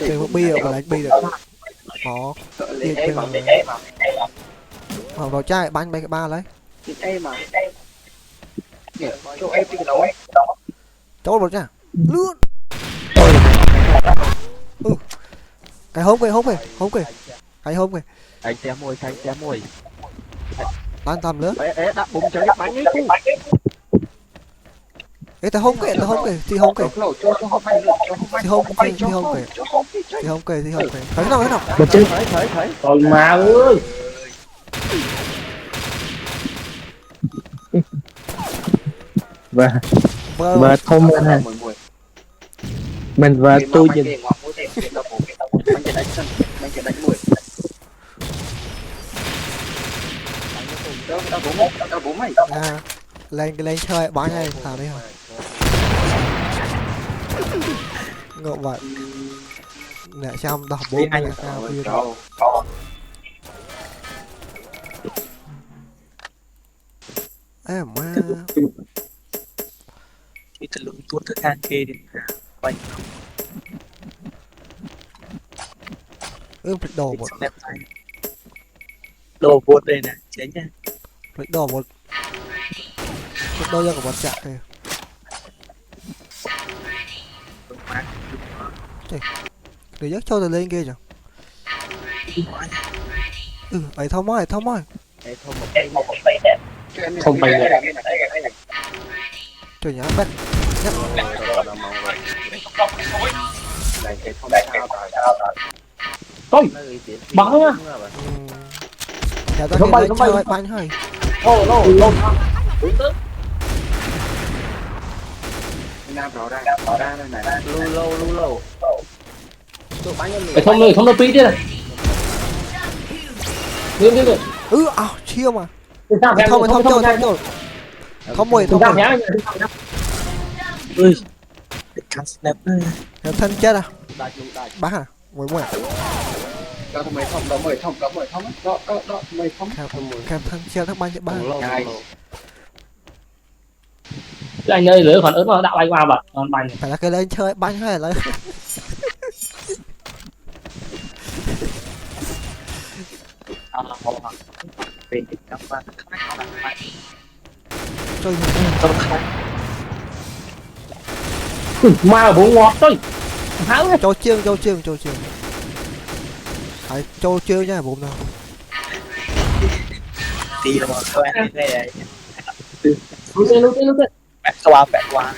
Cái một bia mà lại bia được bỏ tiền bên mà vào chai bánh bay cái ba lấy chỗ một nha luôn cái hông kìa cái hông kìa Anh té môi tan tầm nữa ế đã bùng cháy bánh ấy cu ấy ta hông kìa thì hông kìa thấy nào Một chứ. thấy Còn mà ơi. Và thông minh ha. Mình và tôi dừng. à lên chơi bắn này thả đi hả ngộ vậy để trong đọc 4 là sao bây giờ em mà cái từ lượng tuốt thức ăn kê đến quanh đồ một đồ vụt đây nè chế nha đồ một đôi ra của một chạy kìa để dắt cho tôi lên kia chẳng ấy thông ơi Không bay được. trời nhá bét Thôi. Bắn á. nhà ta lên chơi bánh hơi Lô. Lâu Phải thông đâu tí đi này. Đi. chiêu mà Thông mùi thông ơi cắn snap thân chết à bác à mùi kèm thân treo thắc ban chạy ba anh ơi lửa còn ớt nó đạo bay qua mà còn bay phải là cái lên chơi bánh hay là về các bạn chơi ma bộ ngọt thôi háo cho chiêng phải cho chiêng nha bụng nào đi là các bạn đây lúc đấy bạn qua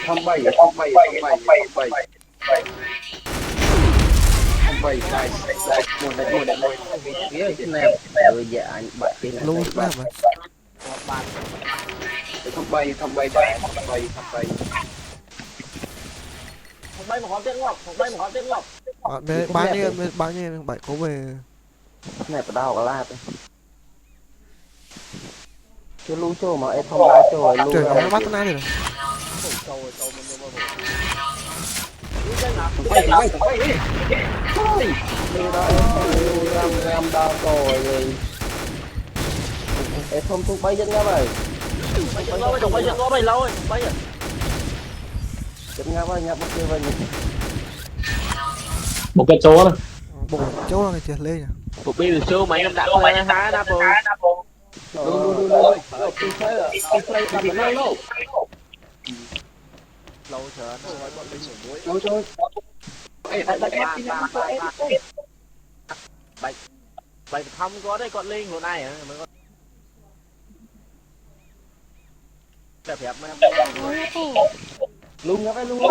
không bay luôn mà không bay một con tiếng ngọc bao nhiêu bảy có về này phải đau cả la chứ lú chô mà em không ra trời nó bắt nó này em không tung bay dân nga mày bay lâu rồi bay à dân nga bay nhập mất kia vậy một cái chỗ này bộ chỗ là cái trượt lên một bên show mấy em đã qua há đá bồ lâu chờ Bạch không có đây con linh hồi này mới có đẹp đẹp mà luôn ngáp luôn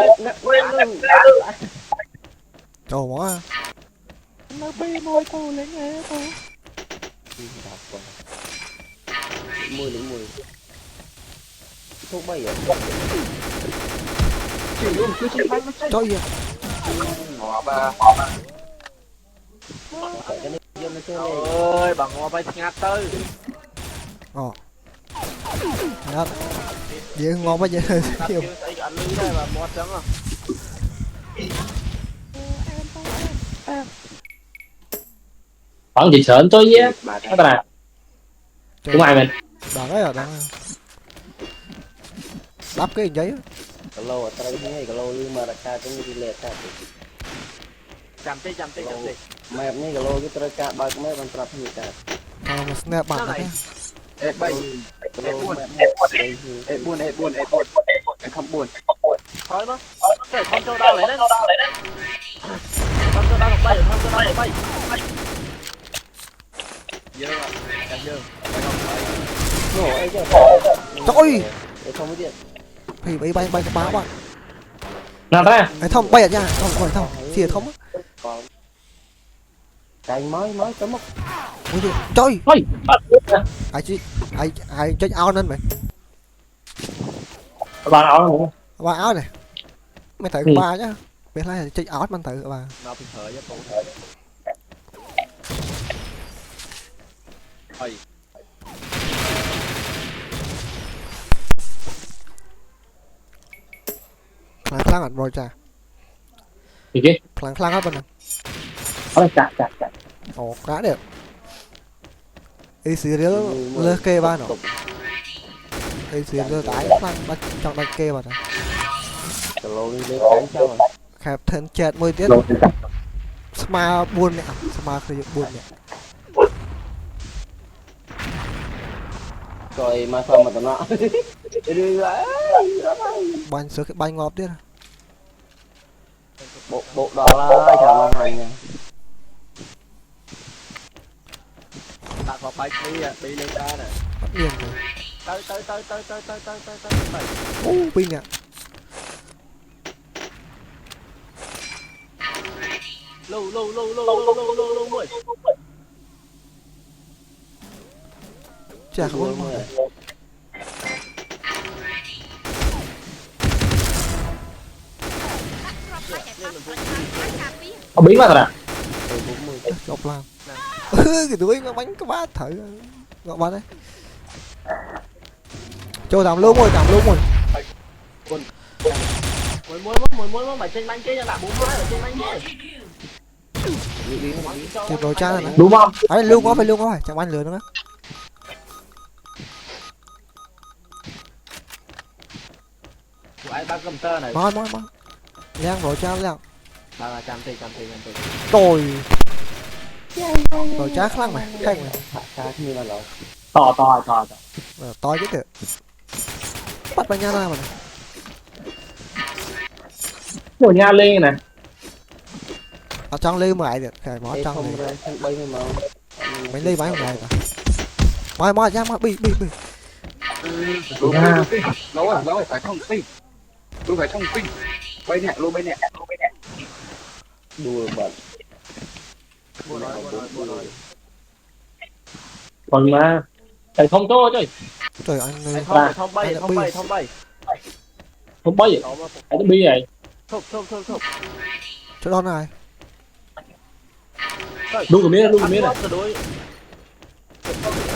trời quá nó bê môi cô lấy nghe cô mùi thuốc bay à trời ơi ngọt ba ơi bằng hoa bay ngạt tới đó dễ ngon quá vậy nhiều anh lưu đây là một trắng à khoảng gì sợn tôi nhé các bạn đúng ai mình đó đấy đang đắp cái giấy cái lô ở đây ngay cái lô nhưng mà đặt ca trong đi lệ ca chạm tí mẹ này cái lô cái trai ca bao cái mấy bạn tập như cả Tao mà snap bạn đấy. ê bay cái lô buồn không buồn thôi mà cái không cho đau lại đấy không cho đau bay dơ dơ nổ ấy chứ Trời để không có điện thì bay cái báo bạn. nào ta Ấy thông bay ở nhà, không thông, xìa thông á. còn cành mới tới mốc Ui đi, trời, ôi ai chơi ao nên mày. bạn áo Ba áo này. Mày thử ba nhá. Biết là chơi áo mình thử bà. nào thì thở cho tôi ơi Khlang ảnh rồi cha. gì chứ Khlang hết bên này. ôi chà Ồ, cá được. Ý xí rứa lơ kê ba nó. Ý xí rứa tái khlang bắt trong đặt kê vào này. cái lô lên cánh cho rồi Khẹp thân chẹt môi tiết. Sma buồn nè, Sma khởi buồn nè. rồi mà sao mà tao nó đi lại Bánh sữa cái bánh ngọt tiết. bộ đó là chào mà hành nè ta có bay đi lên ra nè Bắt liền rồi. tới Pin nè. lâu mười Chả không có mỏi. có biến mà à Chọc làm. Cái túi nó bánh cái bát thử. Gọi bát đấy. Cho làm luôn rồi. muốn mày trên bánh kia cho lại 4 máy ở trên bánh kia Kịp rồi cha rồi nè. đúng không Phải luôn có phải chẳng bánh lừa nữa. của ai bác cầm tơ này Moi. Leng rồi cha leng. là chạm thì Rồi. Rồi cha khlang mày, khang mày. khá như là rồi to To chứ kìa. Bắt vào nhà nào mà. nhiều nha lên nè Ở trong ly mày được, khải mó trong không này. ra không bay mà Mấy ly máy không này cả. Moi ra bi. lâu rồi phải không pin tôi phải không pin bay nè luôn đùa bẩn còn mà thầy không cho chứ Trời anh ơi. không bay không bay vậy hãy nó bi vậy không Chỗ đó này. luôn cái miếng này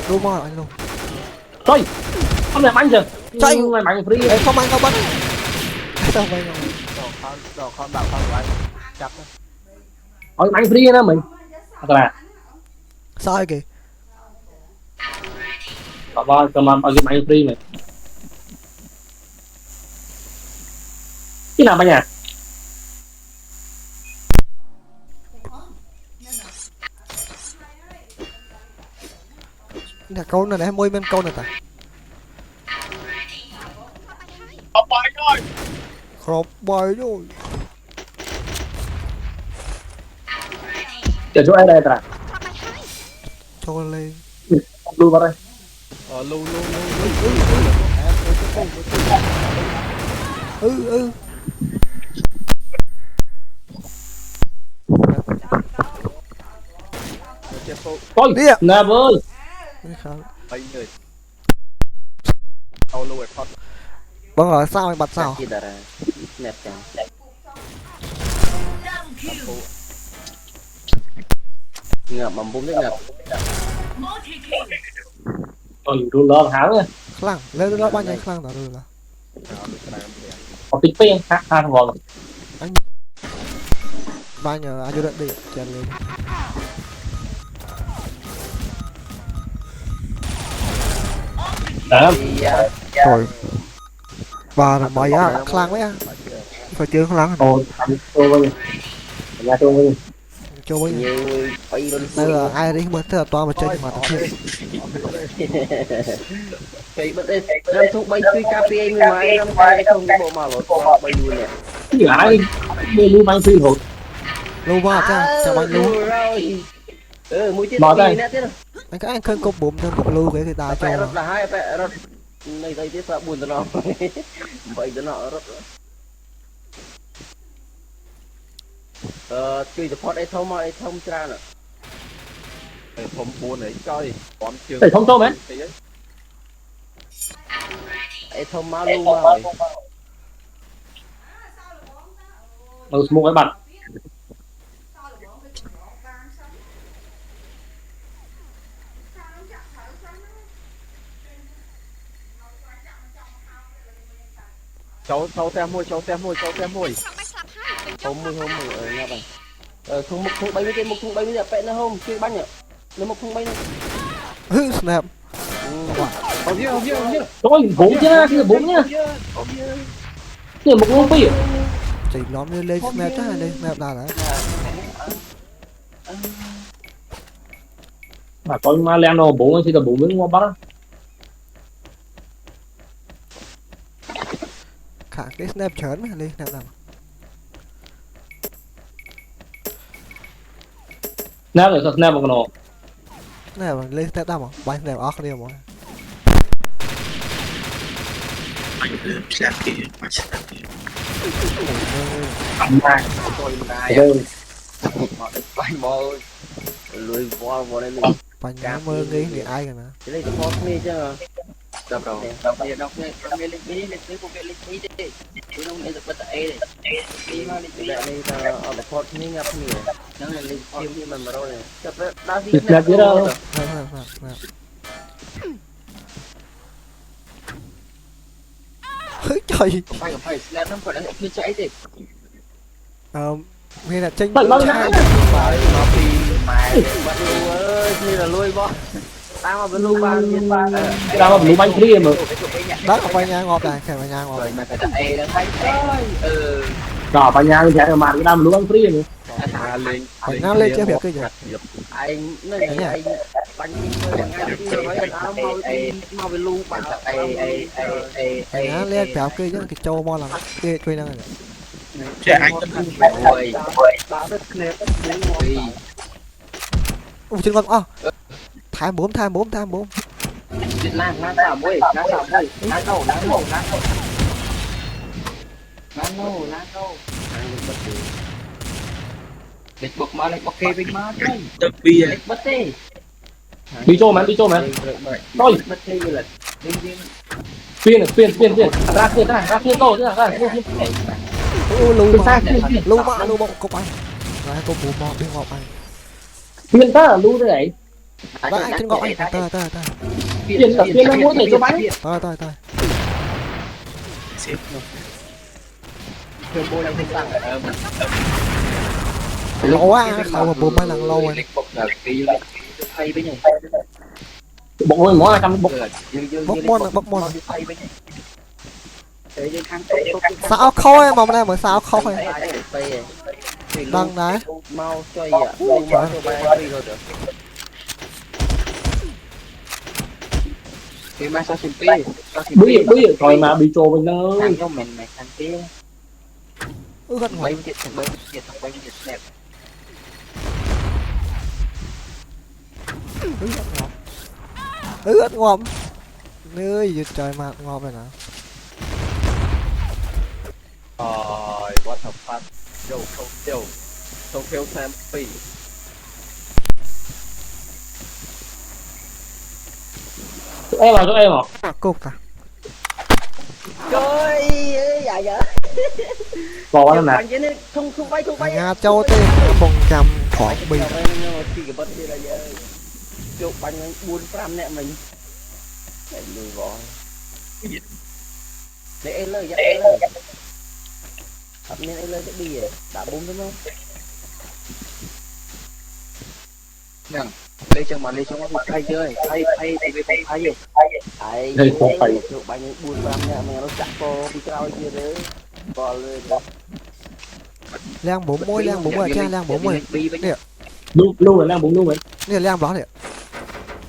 Đu mo anh luôn. thôi không làm anh rồi Chạy. mày mạnh free Ê không anh không bắt. Sao mày ngồi. đồ con bảo con của anh chặt hỏi mạnh free đó mình thật là Sao vậy kì? bà ba cầm ở cái mạnh free này cái nào bà nhà Nè câu này môi bên câu này ta. Khóc bài rồi. chờ chỗ ai đây ta Cho lên. lui vào đây luôn thôi Đi ạ. nè ơi bay người tao luôn thoát Vâng rồi sao anh bật sao? gì là nẹp chẳng ngập mà bún đấy ngập rồi luôn lo hảo rồi Khlang, lên đó bao nhiêu khlang đó rồi là. có tính phê khác than vào Bao nhiêu ai vô định đi, chèn lên. đó Rồi. bà là mọi á khlang mấy á phải chưa khlang ồ tôi bây giờ nhà tôi bây giờ cho mấy nhiều bay lên đây là ai đi mà thế là toa mà chơi mà tập thiệt cái bật đây năm thuốc bay truy KPI người ngoài năm cái không cái bộ mà lột bay luôn nè cái gì ai đi lưu mang phi rồi lâu quá cha bạn luôn mũi tiết bỏ đây nè tiết anh cái anh khơi cục bụng thêm cục lưu cái thì ta cho rất là hay rất này đây tiết sợ buồn tao nó vậy tao nó rất tùy từ phốt ấy thông ra nè thông buồn ấy coi quán trường phải thông tôm ấy ấy thông máu luôn rồi một cái mặt cháu xem môi hôm mười ở nhà bạn không một thùng bay với một thùng bay với đẹp nó không chưa bắn nhở nó một thùng bay snap không biết thôi bốn chứ cái bốn nhá cái một con phi chỉ nhóm như lên snap chắc là lên snap là đấy mà con ma len nó bốn thì là bốn miếng ngon bắt khả cái snap chớn mà lên snap làm snap rồi snap một nó này mà lên snap đam à bay snap off đi mà bay bò lùi bò này phải nhớ mơ đi thì ai cả nè cái này phốt này chứ đập đầu đọc này lên cái của cái lên cái đi cái nó này bật ấy này cái mà lên cái này là ở phốt này ngập nhiều nó là lên thêm như mình mà rồi này tập đa gì snap chứ đâu trời phải snap nó phải là chưa cháy thì nghe là tranh Tận lưng trai phải nó thì mày bắt lu ơi như là lui bó tao mà vẫn lu ba viên ba ra mà lũ bánh free mà đó là quay nhà ngọt này kể quay nhà ngọt rồi mà phải chạy nó thấy ơi đỏ vào nhà thì mà cái đam lũ bánh free mà lên phải ngang lên chưa việc cái gì anh nó này anh bánh chơi ngay kia nói áo mau về lu bạn phải ngang lên kéo kia chứ cái châu mo là kia quay năng này trẻ anh rồi ba đất nếp đến rồi ui chân con tham bốn nang xả mũi nang đâu nang đâu lịch bực mà lịch bực kê bình mà chơi tập bia lịch bất tê đi cho mày thôi bất tê là phiên ra phiên to chứ ra lưu bọ cục anh đấy cục bù bọ bên ngọc anh phiên ta lưu thế này đấy anh trên ngọc anh tơ phiên nó muốn để cho bánh tơ lâu quá khẩu mà bùm mấy lần lâu rồi bộ ngôi mỏ 200 bộ bốc môn sao khôi mà này mới sao khôi đăng đấy mau chơi à mau cho bay đi rồi được cái mà sao xin bưởi rồi mà bị trồ mình ơi cho mình thằng kia gật ngọt bay đẹp gật ngọt nơi giật trời mà ngọt rồi nè rồi what the fuck không kêu thêm phi em à cục à trời dạ bỏ nó nè không bay nhà châu tên bông trăm khỏi bị chụp bánh buôn pram nè mình lùi vỏ để lời dắt lời tập nên lời sẽ đi đã 4 đúng không lấy cho mà lấy cho nó thay chơi thay thay đây không phải chụp bao nhiêu buồn ram nha mà nó chặt cô đi cao kia đấy còn Lang 40 lang 40 cha lang 40 luôn luôn rồi đang bụng luôn vậy nè lang đó nè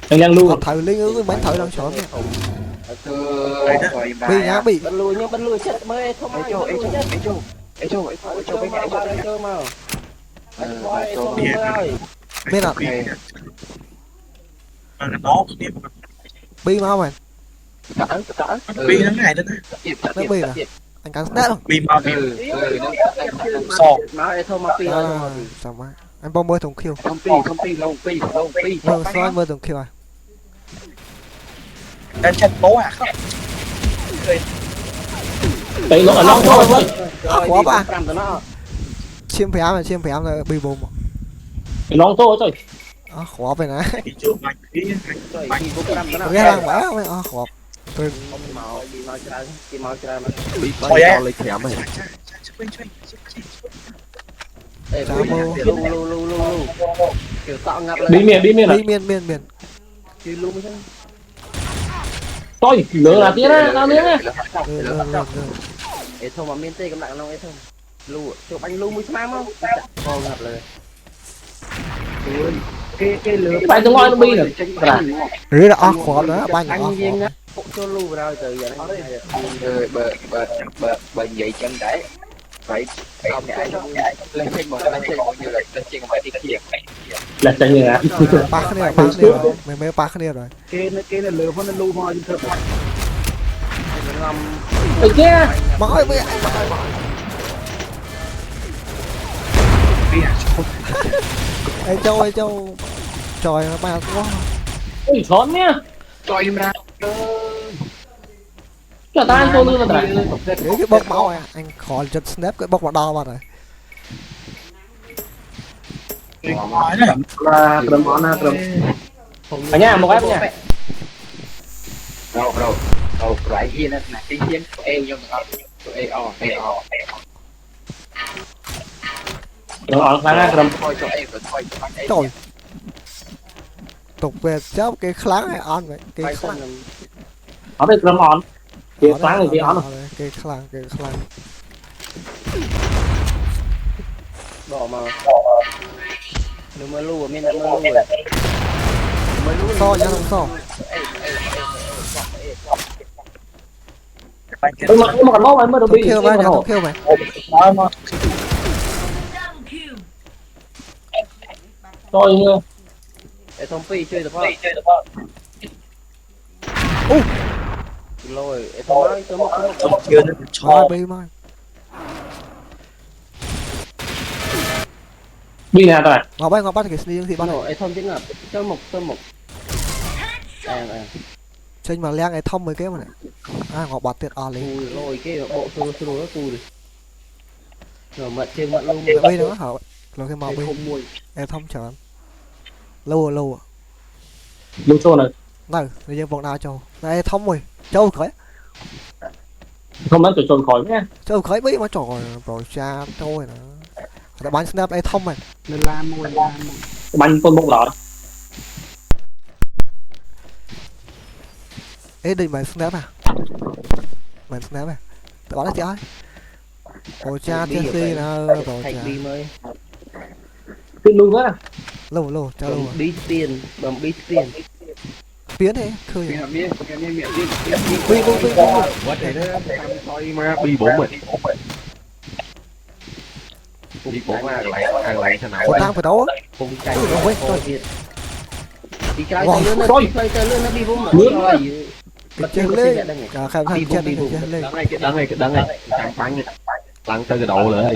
anh đang luôn thử linh ư bánh thử đang chọn nè bị bị nhá bị bắn lùi chết mới không ai cho bên này cho mà bên nào bị mau mày bi nó ngày đó nó bị à anh cắn snap không bi bao nhiêu nói thôi mà pi sao mà anh bom mơ thùng khiêu không pi lâu pi vâng sao anh mơ thùng khiêu à đang chân bố à không đấy nó ở long thôi khó ba chiêm phèm là bị bùm long thôi thôi khó vậy nè thị trường mạnh cái lang quá khó thôi á bí miền à miền tôi lửa là tía đó tao miếng á thôi mà miền tây cầm lại long ấy thôi lu chụp anh lu mới smart không còn ngậpเลยcái lửa cái bài tôi ngoi nó bi rồi rưỡi là khó đó ba nhỏ cho lu vào rồi từ giờ bờ vậy chân đẩy phải không nhảy lên trên một như là lên trên một cái kia là chân như à ba cái này mày mới ba cái này rồi cái này lửa nó lu hoa thật ngầm ở kia nói với anh châu trời nó bao quá ui xón nhá cho im ra cho ta ăn tôi luôn rồi cái bốc máu à anh khỏi chật snap cái bốc vào đo vào rồi nói này là cầm món na cầm ở nhà một ép nha đâu lại yên là cái yên em nhưng mà em nó khá là cầm thôi cho em thôi trời tục về cháu cái kháng hay on vậy cái kháng nó bị cầm on cái kháng này cái on cái kháng bỏ mà đừng mơ lu mình đã mơ lu rồi so nhá không so nhưng mà còn máu anh mới được bị kêu mày không kêu mày tôi để thông phi chơi được không rồi tôi trong kia nó cho bay mai đi nè rồi ngọc bắt cái sneak thì bắt rồi em thông tiếng ngập tôi một trên mà leng ấy thông mới cái mà này ngọc bật tiệt lên rồi cái bộ tôi nó tôi rồi mật trên mật luôn bây nó hả rồi cái màu bên em thông chờ lâu luôn cho này này bây giờ bọn nào châu này thông rồi châu khởi không bán tụi trồn khỏi nhé châu khởi biết mà trời rồi cha thôi nè ta bán snap ấy thông mày nên làm mua bánh con bông lọ ê đi mày snap à mày snap à tao bán nó chơi rồi cha Chelsea nè rồi cha tin luôn á lâu cho lâu bí tiền bằng bí tiền biến thế khơi bi bi 40 bi 4 ăn lại thế nào một thang phải đấu cùng chạy rồi đi cái tay lươn nó bi 40 rồi cái chân lên cả khai thang chân lên đắng này thằng bắn lăn tới cái đầu nữa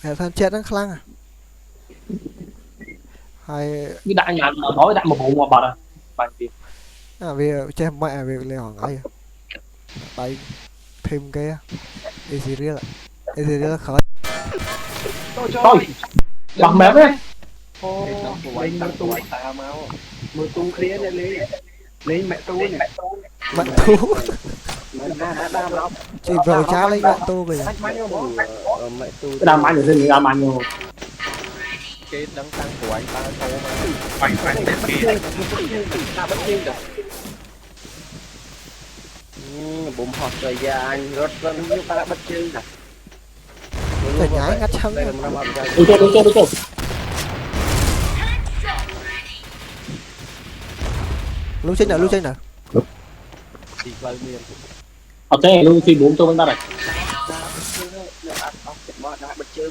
khai thang chết nó khăng à hay cái đại nhà nói đại một bộ mà bật à bánh gì vì che mẹ vì lên hỏi ngay tay thêm cái Ezreal khởi thôi bằng mép đấy mưa tung khía này lấy mẹ tu này mẹ tu chỉ rồi cha lấy mẹ tu về mẹ tu cái đam anh ở trên đam anh rồi cái đấng tăng của anh ta số mà phải phải ta bất nhiên được bụng hot rồi ra anh rất như ta đã bất nhiên rồi Phải nhái ngắt chân đây nha. là một năm âm Đi chơi. Lưu trên nào. đi vào miền Ok, luôn khi 4 cho bên ta này.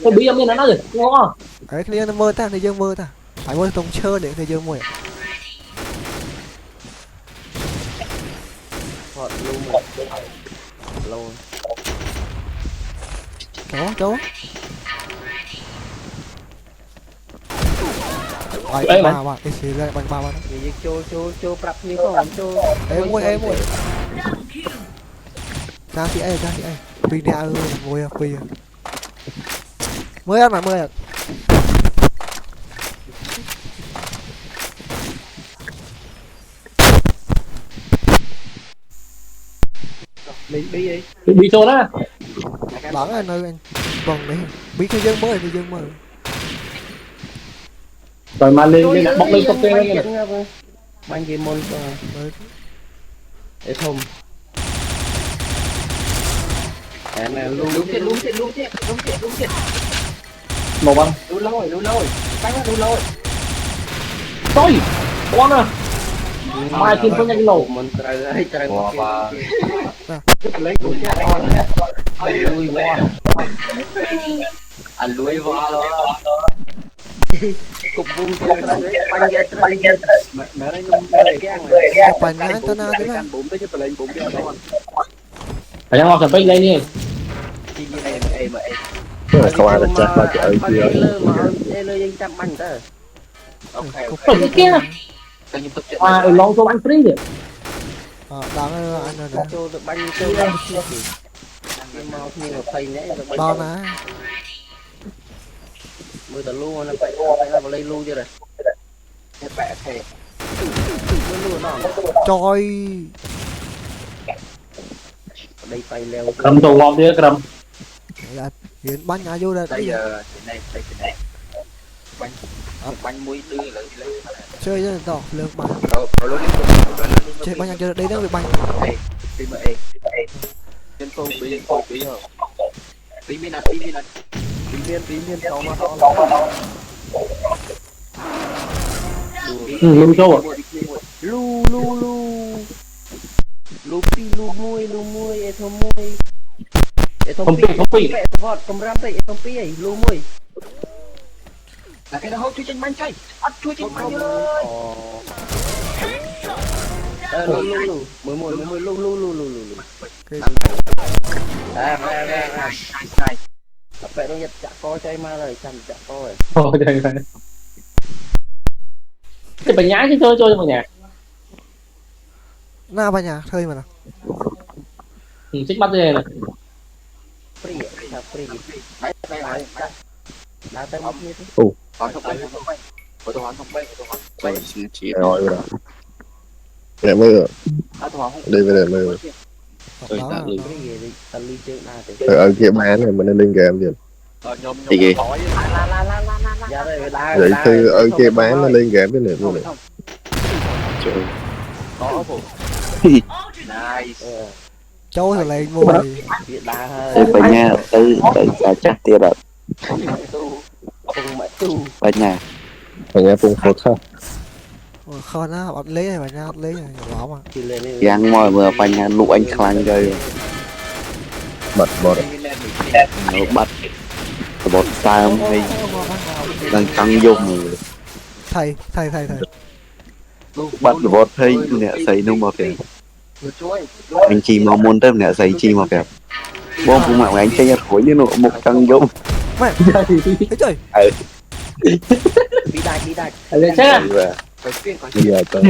Cái bí âm nó rồi, ngon. Ấy cái nó mơ ta, này dương mơ ta. Phải mơ tông chơi để này dương mơ. hot luôn một lâu Cháu. Rồi, Ê, ba, cái gì đây, bằng ba đó. thì cho prap như không cho Em môi. Ra thì ai. Vì nè ơi, ngồi à, vì. Mới ăn. đi Bị trốn á. Bắn anh ơi anh. Vâng đấy. Biết cái dương mới. Rồi mà lên bóc lên cốc lên này. bánh gì môn để thùng em là luôn chết Màu băng. luôn lôi bánh luôn lôi Tôi. Con à. Mai kim có nhanh lầu. mình trời Wow. lấy của cha lui qua anh lui vào đó cục vuông chơi bánh ghét mẹ đây không chơi cái ăn này Bắn nhái tao nào thế này. ăn bụng tới chứ lên bụng cho con Phải ngon phải lên đi. chi như này mà em không ai được chắc là cái ấy kia mà lơ dân trăm bánh đó ok Cái kia. À, lon cho bánh free rồi. Đáng anh rồi nè. cho được bánh chơi bánh kia thì mau như là thầy nãy rồi Bao ná. mười tờ luôn là phải là vào đây luôn chưa rồi cái bẹ thề mới luôn nó Trời. đây tay leo Cầm đồ ngon đi cầm. Là hiện bắn nhà vô đây. bây giờ này bánh muối đưa lại Chơi rất là to, lương bắn. rồi luôn Chơi bắn nhà chơi đây nó bị bắn. đi mà trên tô bí không bí miên tao mà Lùm trâu à. lu muôi e thom muôi e thom pi vọt cầm ram tay e thom pi ấy lu muôi là cái đó hốt chui trên bánh chay ăn chui trên bánh ơi lu mới lu vậy nó nhặt chả có chay ma rồi chăm chả có rồi Ồ trời ơi. Cái bánh nhái chứ chơi mà nhà. Na bắn nhà chơi mà nào. Xích mắt đây này. free đấy đã tới một như thế còn không bay tôi hoàn không bay rồi rồi để mơ tôi đi về để mơ Đó là cái gì đi tao ly chơi na thì ở kia bán này mình lên game gì thì gì ra đây vậy thì ở kia bán nó lên game cái này luôn này có phụ nice Châu thì lại ngồi. Việt đa hơi Từ bên nhà tới chắc tiền rồi cùng mẹ tu bên nhà phải nghe phun phốt ha Kho nó bắn lấy này bắn nhà lấy này nhỏ mà. thì lên đi giang mồi vừa bên nhà lũ anh khăn rồi bật bọt nó bắt bột sao hay đang tăng dùng Thầy. bắt bột hay nè xây nung mà phải anh chi mà muốn tới nè xây chi mà phải bom cũng mà anh chơi khối như nó một tăng dùng Mẹ. Thế trời. đi đại Lên chết à. bây giờ tôi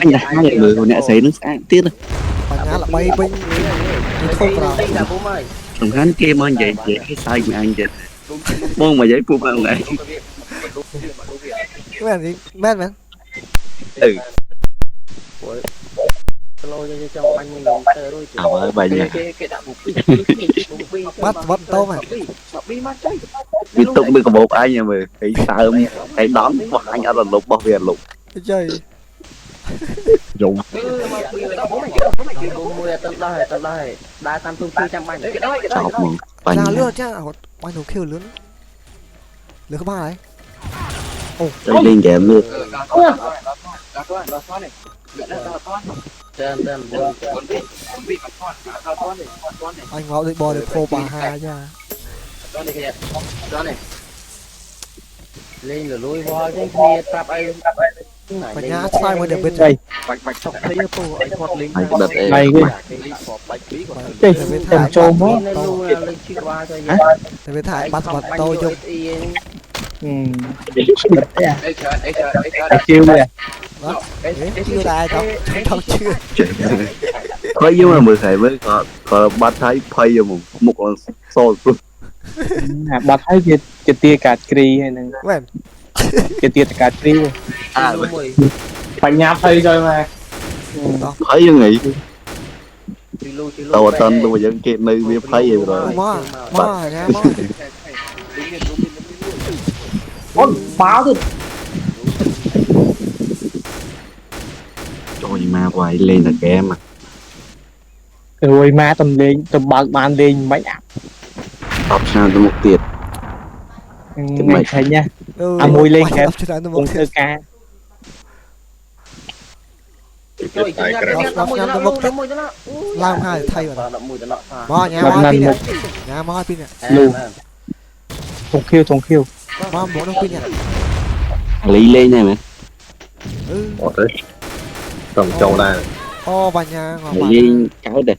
anh đã hai người của nè xây nó sáng tiết rồi Bắn nhà là bay binh. Thì không vào. đây là bố mày thằng hắn kia mà vậy cái sai mà anh vậy bom mà giấy phụ mà vậy Cái gì? Men. ừ lôi cho trong anh mình tờ đôi à ơi bà nhà cái đạo mục Bắt tao mày. vì tục được có một ai nhà mày cái sao cái đón và anh ở là lục bảo vệ lục cái chơi dùng Lù mùi tận đây đa tam tung tư trăm bánh chọc mà bánh ra lướt chứ bao nhiêu kêu lớn lứa ba ấy chơi lên game luôn tên anh vào được bò được phô bà hai nha lên rồi lùi vào trên kia tập ai và nhà sai mà được bên đây chọc thấy cô ấy thoát lính anh đợt ấy đây cái bên tầm thải trâu mốt lên chiếc qua cho nhé bên thải bắt vật tôi chung kêu nè chưa ai đâu đâu chưa thôi nhưng mà mười thầy mới có bắt thấy phay cho một con soi luôn bắt thấy cái tia cà kri hay nè quen cái tia cà kri à phải nháp thấy rồi mà thấy như nghĩ tàu tên tôi vẫn kịp nơi biết thấy gì rồi mò nha mò con báo thì trời ma quay lên là kẻ mà rồi má tầm bạc bàn lên mấy ạ tập sao cho một tiệt mày thấy nha mùi lên kém cùng thơ ca làm hai thay rồi mò nhà mò pin nè nhà mò pin nè lù thùng khiêu mò muốn đâu pin nè lý lên này mày một đấy cầm châu này ô bà nhà ngọc lý cái đây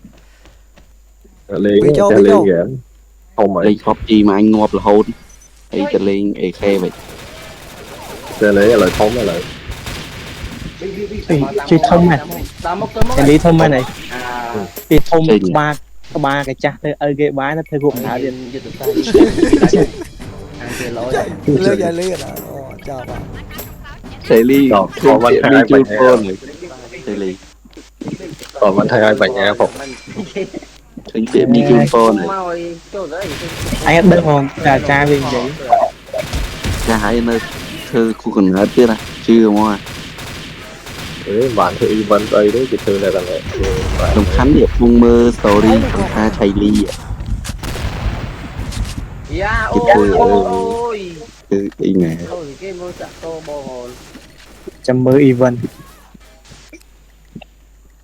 lên cho lên game không mấy lên khóc chi mà anh ngọt là hôn ấy cho lên ấy khe vậy chơi lấy lời thông là lời chơi thông này cái lý thông này cái thông ba cái chắc ơi cái bái nó theo gục thả điện lơ dài lê rồi chào bà thầy ly còn vẫn thay ai bệnh rồi thầy ly còn vẫn thay ai bệnh nha phục thầy tiệm đi chung phone này anh biết không là cha viên vậy cha hãy nơi thư khu cần hết biết à chưa mà đấy bạn thì vẫn đây đấy cái thư này là mẹ đồng khánh điệp mong mơ story ta thầy ly ôi cái ý nè chăm mơ event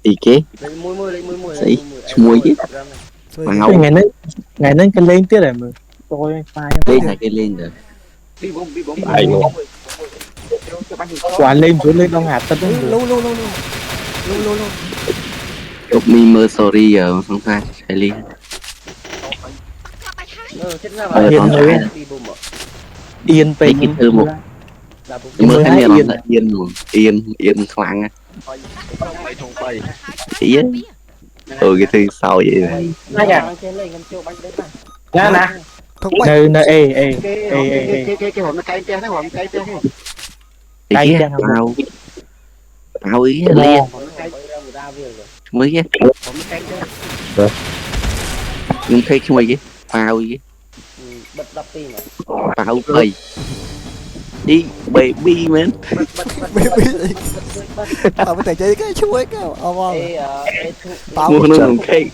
ý kế sĩ muối chứ mà ngầu ngày nay cái lên tiếp này mà tôi phai lên này cái lên rồi ai luôn quả lên xuống lên đông hạt tất luôn lúc mi mơ story giờ không sai thầy ly hiện người yên cái bình thư một mơ thanh niên là yên luôn yên khoáng á yên cái thư sau vậy này nè nè không quay nơi cái hồn nó cay thế hồn cay thế cái tao ý liên mới cái nhưng thấy cái mày cái tao ý bật đập tin tao thầy đi baby man tao phải chơi cái chuối cái tao mua nó làm cây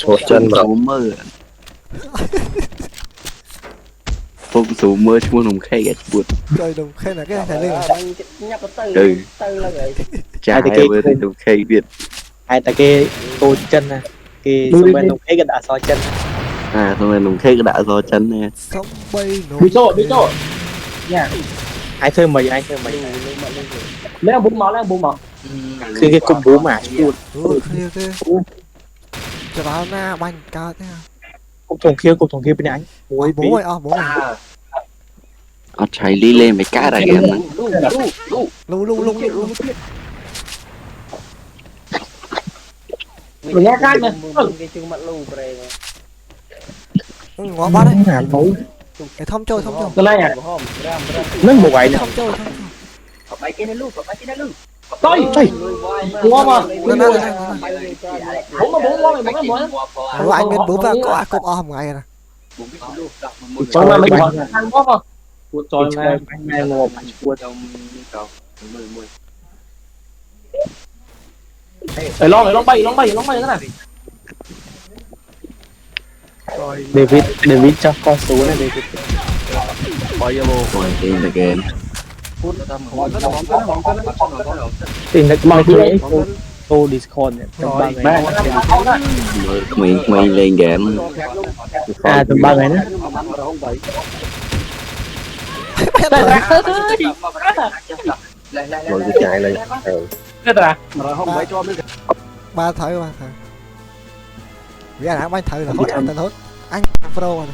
một chân mà mơ phong số mơ mua nồng khay cái buồn chơi đồng khen là cái thằng ừ chả ai với nồng khay việt hai ta cái tô chân nè cái xong bên nồng cái đã so chân à xong rồi nồng khay đã do chân nè sống bay nổ bị chỗ nha ai chơi mày lấy bún mỏ khi cái cung bún mà kia cho tao na banh cao thế cục thùng kia bên anh bố ơi bố ơi ở chạy đi lên mấy cái này em nè luôn mình nghe cái nè ngó bát đấy để thông chơi cái này à nó một vậy nè thông chơi tôi mua mà rồi anh biết bố và có cục om ngày nè cho mà mấy bọn ăn bóp không cuốn cho mà ngay ngộp cuốn để lo bay thế này David cho con số này David Rồi in the game. tìm được mọi thứ ấy tô Discord này trong 3 ngày Mình lên game. trong 3 ngày nữa Rồi cái chạy lên. thế à rồi không phải cho mấy ba thử vì anh hãng anh thử là hốt anh thốt anh pro rồi